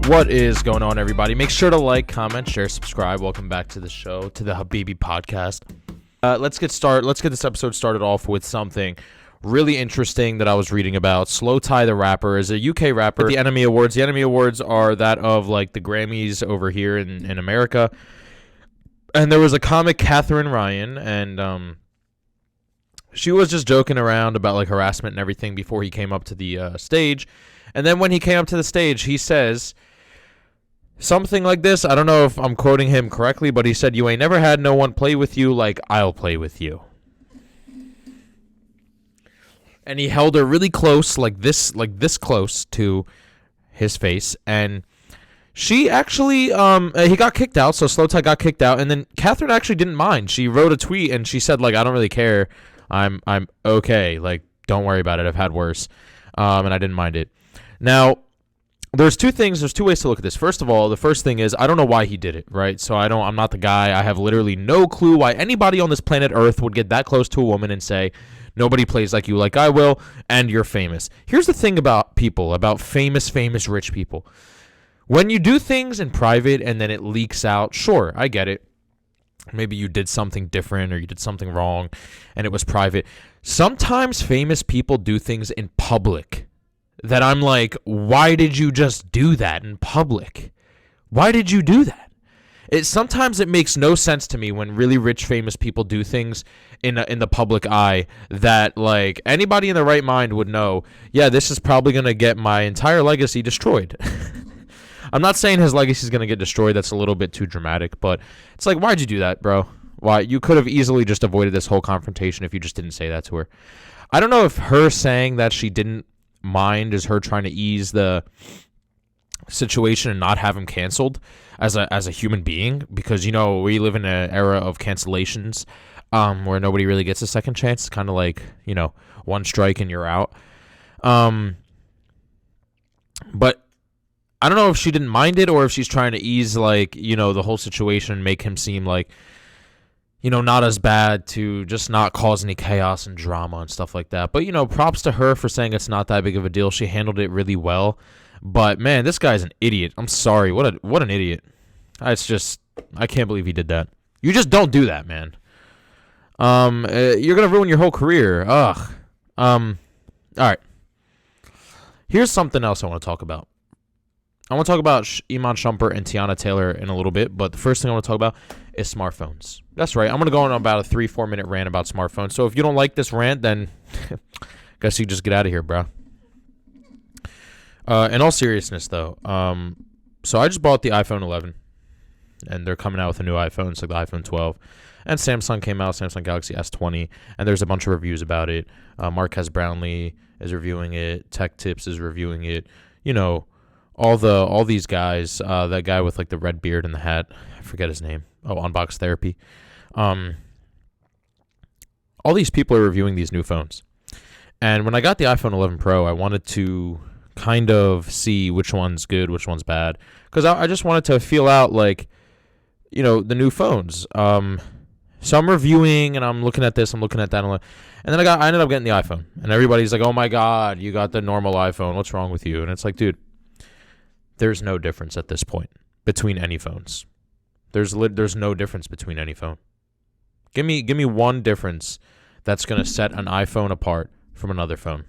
What is going on, everybody? Make sure to like, comment, share, subscribe. Welcome back to the show, to the Habibi podcast. Let's get this episode started off with something really interesting that I was reading about. Slowthai, the rapper, is a UK rapper. The NME Awards. The NME Awards are that of like the Grammys over here in America. And there was a comic, Catherine Ryan, and she was just joking around about like harassment and everything before he came up to the stage. And then when he came up to the stage, he says something like this. I don't know if I'm quoting him correctly, but he said, "You ain't never had no one play with you like I'll play with you." And he held her really close, like this close to his face. And she actually, he got kicked out, so Slowthai got kicked out. And then Catherine actually didn't mind. She wrote a tweet and she said, like, "I don't really care. I'm okay. Like, don't worry about it. I've had worse." And I didn't mind it. Now, there's two ways to look at this. First of all, the first thing is I don't know why he did it, right? So I'm not the guy. I have literally no clue why anybody on this planet Earth would get that close to a woman and say, "Nobody plays like you like I will, and you're famous." Here's the thing about people, about famous rich people. When you do things in private and then it leaks out, sure, I get it. Maybe you did something different or you did something wrong and it was private. Sometimes famous people do things in public that I'm like, why did you just do that in public? Why did you do that? Sometimes it makes no sense to me when really rich, famous people do things in the public eye that, like, anybody in their right mind would know, yeah, this is probably going to get my entire legacy destroyed. I'm not saying his legacy is going to get destroyed. That's a little bit too dramatic, but it's like, why'd you do that, bro? Why? You could have easily just avoided this whole confrontation if you just didn't say that to her. I don't know if her saying that she didn't mind is her trying to ease the situation and not have him canceled as a human being, because, you know, we live in an era of cancellations where nobody really gets a second chance. It's kind of like, you know, one strike and you're out. But I don't know if she didn't mind it or if she's trying to ease, like, you know, the whole situation and make him seem like, you know, not as bad, to just not cause any chaos and drama and stuff like that. But, you know, props to her for saying it's not that big of a deal. She handled it really well. But, man, this guy's an idiot. I'm sorry. What an idiot. It's just, I can't believe he did that. You just don't do that, man. You're going to ruin your whole career. Ugh. All right. Here's something else I want to talk about. I want to talk about Iman Shumpert and Tiana Taylor in a little bit, but the first thing I want to talk about is smartphones. That's right. I'm going to go on about a 3-4 minute rant about smartphones. So if you don't like this rant, then guess you just get out of here, bro. In all seriousness, though, so I just bought the iPhone 11, and they're coming out with a new iPhone. It's like the iPhone 12. And Samsung came out, Samsung Galaxy S20, and there's a bunch of reviews about it. Marquez Brownlee is reviewing it. Tech Tips is reviewing it. You know, all these guys, that guy with like the red beard and the hat, I forget his name. Oh, Unbox Therapy. All these people are reviewing these new phones. And when I got the iPhone 11 Pro, I wanted to kind of see which one's good, which one's bad, because I just wanted to feel out, like, you know, the new phones. So I'm reviewing and I'm looking at this, I'm looking at that, and then I ended up getting the iPhone. And everybody's like, "Oh my God, you got the normal iPhone. What's wrong with you?" And it's like, dude, there's no difference at this point between any phones. There's no difference between any phone. Give me one difference that's going to set an iPhone apart from another phone.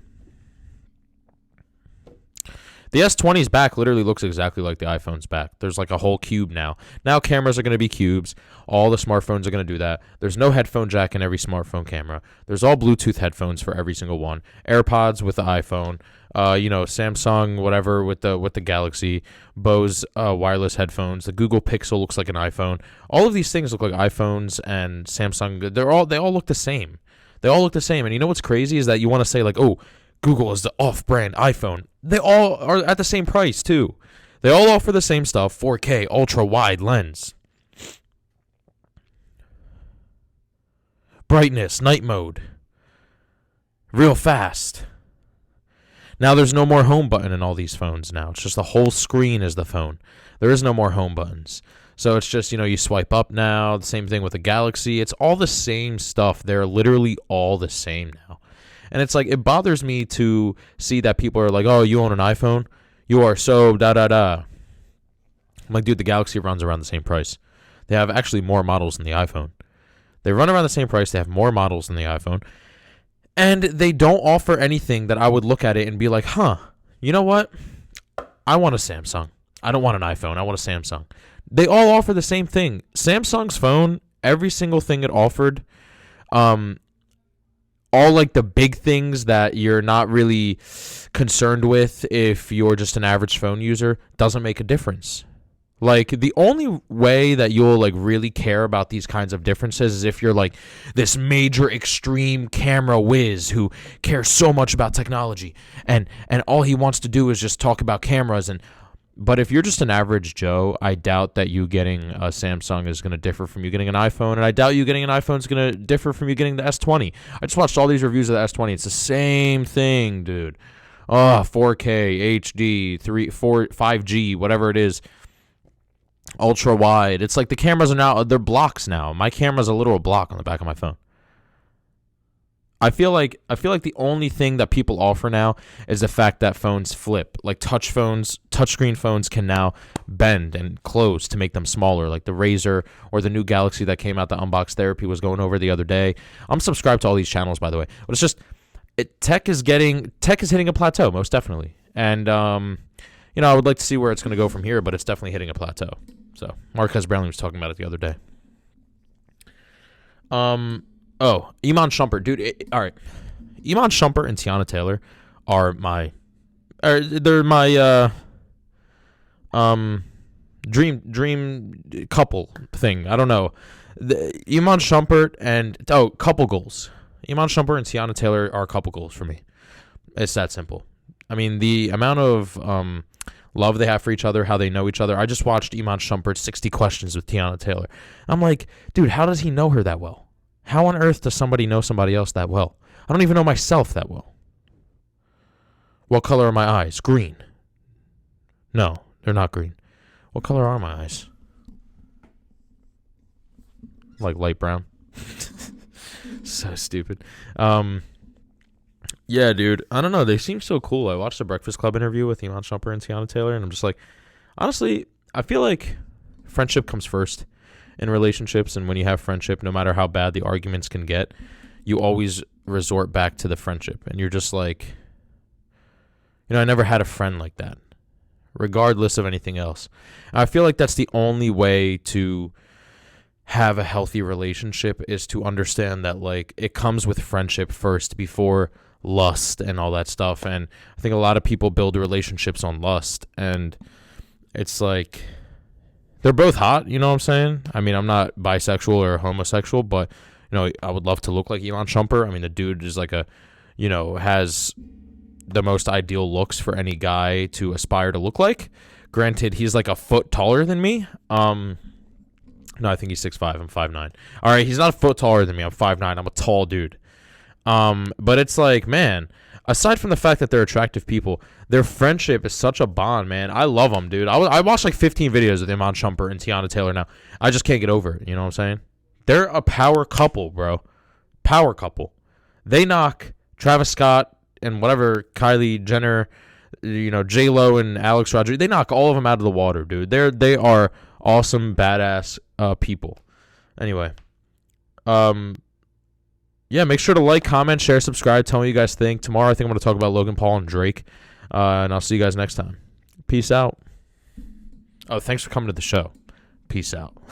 The S20's back literally looks exactly like the iPhone's back. There's like a whole cube now. Now cameras are going to be cubes. All the smartphones are going to do that. There's no headphone jack in every smartphone camera. There's all Bluetooth headphones for every single one. AirPods with the iPhone. You know, Samsung, whatever, with the Galaxy. Bose wireless headphones. The Google Pixel looks like an iPhone. All of these things look like iPhones, and Samsung. They all look the same. They all look the same. And you know what's crazy is that you want to say, like, oh, Google is the off-brand iPhone. They all are at the same price, too. They all offer the same stuff, 4K, ultra-wide lens. Brightness, night mode. Real fast. Now there's no more home button in all these phones now. It's just the whole screen is the phone. There is no more home buttons. So it's just, you know, you swipe up now. The same thing with the Galaxy. It's all the same stuff. They're literally all the same now. And it's like, it bothers me to see that people are like, "Oh, you own an iPhone? You are so da-da-da." I'm like, dude, the Galaxy runs around the same price. They have actually more models than the iPhone. They run around the same price. They have more models than the iPhone. And they don't offer anything that I would look at it and be like, huh, you know what? I want a Samsung. I don't want an iPhone. I want a Samsung. They all offer the same thing. Samsung's phone, every single thing it offered, all like the big things that you're not really concerned with if you're just an average phone user, doesn't make a difference. Like, the only way that you'll, like, really care about these kinds of differences is if you're, like, this major extreme camera whiz who cares so much about technology, and all he wants to do is just talk about cameras. But if you're just an average Joe, I doubt that you getting a Samsung is going to differ from you getting an iPhone, and I doubt you getting an iPhone is going to differ from you getting the S20. I just watched all these reviews of the S20. It's the same thing, dude. 4K, HD, 5G, whatever it is. Ultra wide. It's like the cameras are now, they're blocks now. My camera's a literal block on the back of my phone. I feel like the only thing that people offer now is the fact that phones flip. Like touchscreen phones can now bend and close to make them smaller, like the Razer or the new Galaxy that came out that Unbox Therapy was going over the other day. I'm subscribed to all these channels, by the way. But it's just tech is hitting a plateau, most definitely. And I would like to see where it's going to go from here, but it's definitely hitting a plateau. So Marquez Brownlee was talking about it the other day. Iman Shumpert, dude. All right, Iman Shumpert and Tiana Taylor are my dream couple thing. I don't know. Iman Shumpert and couple goals. Iman Shumpert and Tiana Taylor are couple goals for me. It's that simple. I mean, the amount of love they have for each other, how they know each other. I just watched Iman Shumpert's 60 Questions with Tiana Taylor. I'm like, dude, how does he know her that well? How on earth does somebody know somebody else that well? I don't even know myself that well. What color are my eyes? Green. No, they're not green. What color are my eyes? Like light brown. So stupid. Yeah, dude. I don't know. They seem so cool. I watched the Breakfast Club interview with Iman Shumpert and Tiana Taylor, and I'm just like, honestly, I feel like friendship comes first in relationships, and when you have friendship, no matter how bad the arguments can get, you always resort back to the friendship, and you're just like, I never had a friend like that, regardless of anything else. I feel like that's the only way to have a healthy relationship, is to understand that, like, it comes with friendship first before lust and all that stuff. And I think a lot of people build relationships on lust, and it's like, they're both hot, you know what I'm saying? I mean, I'm not bisexual or homosexual, but I would love to look like Iman Shumpert. I mean, the dude is like has the most ideal looks for any guy to aspire to look like. Granted, he's like a foot taller than me. No, I think he's 6'5". I'm 5'9". All right, he's not a foot taller than me. I'm 5'9". I'm a tall dude. But it's like, man, aside from the fact that they're attractive people, their friendship is such a bond, man. I love them, dude. I watched like 15 videos of Iman Shumpert and Tiana Taylor now. I just can't get over it. You know what I'm saying? They're a power couple, bro. Power couple. They knock Travis Scott and whatever, Kylie Jenner, J-Lo and Alex Rodriguez. They knock all of them out of the water, dude. They are awesome, badass people. Anyway, yeah, make sure to like, comment, share, subscribe. Tell me what you guys think. Tomorrow, I think I'm going to talk about Logan Paul and Drake. And I'll see you guys next time. Peace out. Oh, thanks for coming to the show. Peace out.